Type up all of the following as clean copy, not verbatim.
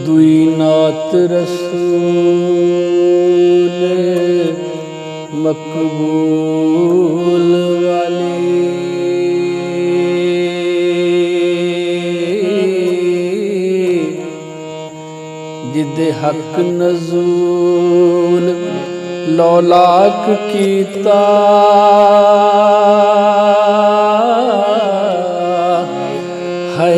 दुई नात रसूल मकबूल वाली, जिदे हक नजूल लौलाक कीता, है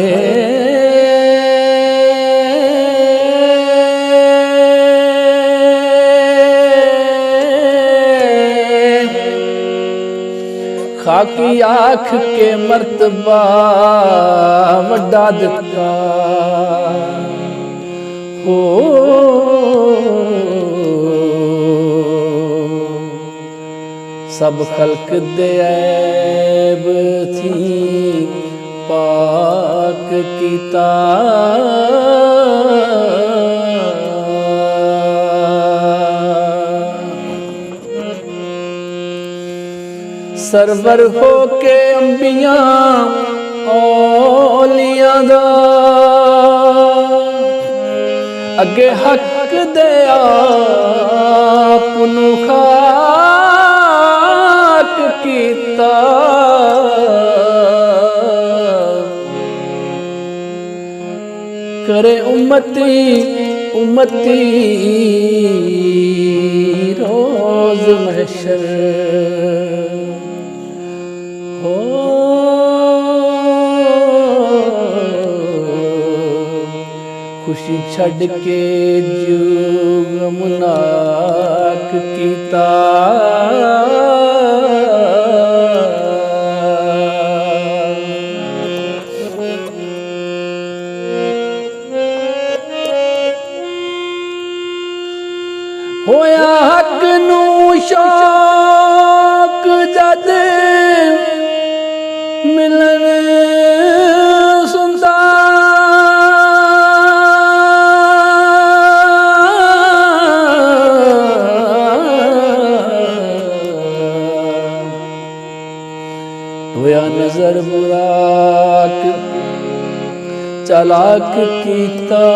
खाकी आँख के मर्तबा वड्डा दिता हो। सब खल्क दे ऐब थी पाक कीता, सरवर हो के अंबिया औलिया दा, अगे हक दे आपनू खाक कीता, करे उम्मती उम्मती रोज महशर हो। खुशी छड़ के जुगमनाक कीता, होया हक नू शौक जद मिलन सुनदा, होया नजर बुराक चलाक कीता,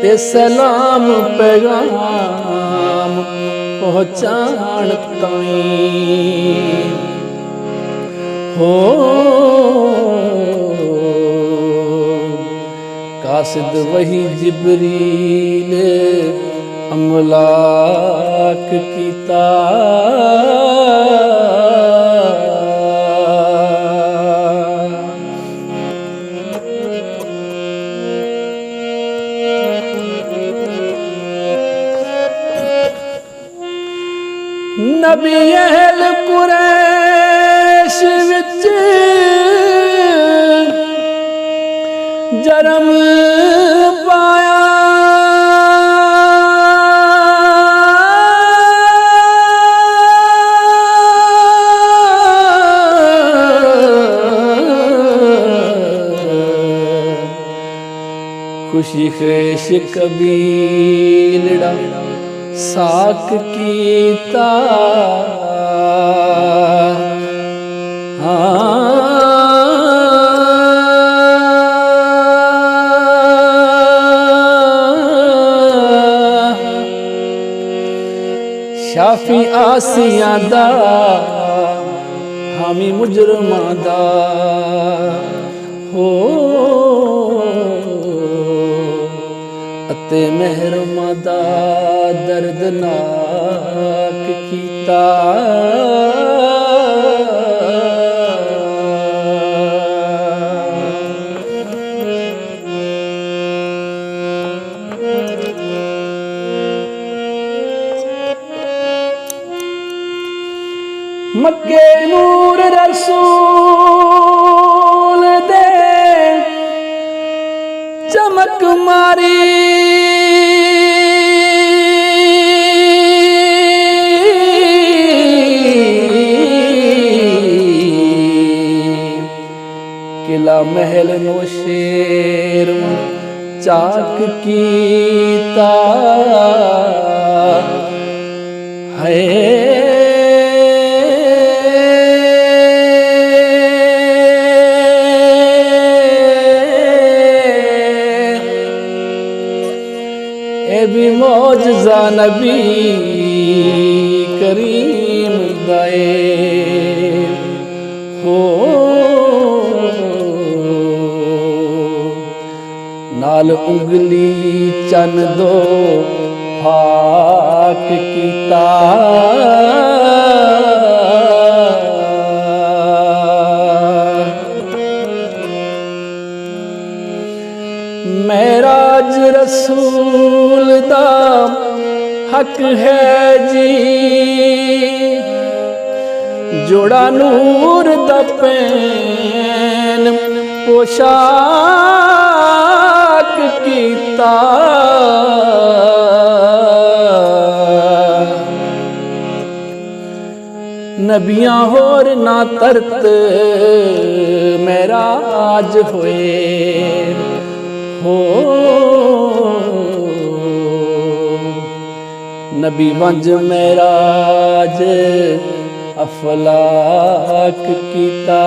ते सलाम पैगाम पहुँचाण ताईं हो। कासिद वही जिबरील अमलाक कीता, नबी अहल कुरैश विच जन्म पाया, खुशी ख्रेश कबीलड़ा साक कीता, शाफी आसियां दा हामी मुजरमां दा हो, अते महरमा दा दर्दनाक कीता, मक्के नूर रसूल दे चमक मारी, तेरा महल नो शेर चाक कीता है। भी मौजज़ा नबी करीम दाए हो नाल उंगली चन दो फाक कीता मेराज रसूल दा हक है जी जोड़ा नूर दा पैन पोशाक कीता नबियां होर ना तरत मेराज होए हो नबी वंज मेराज अफलाक कीता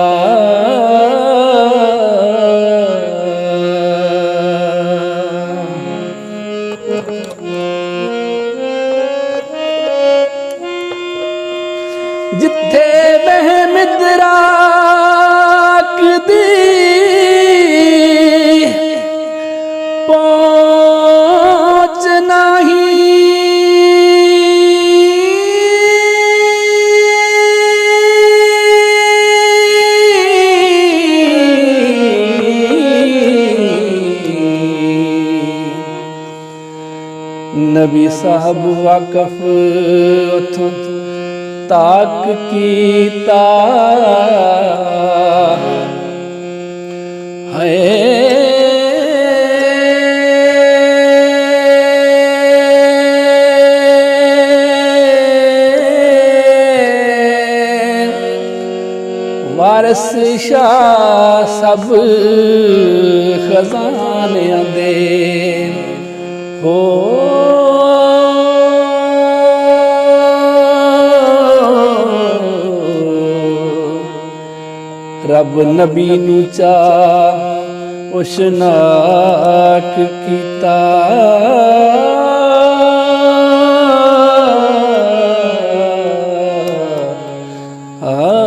जिथे महमिदराक दी पहुंच नहीं नबी साहब वाकफ उथों ताक कीता है। वारस शाह सब खजानियां दे हो रब नबी नू चा उशनाक कीता आ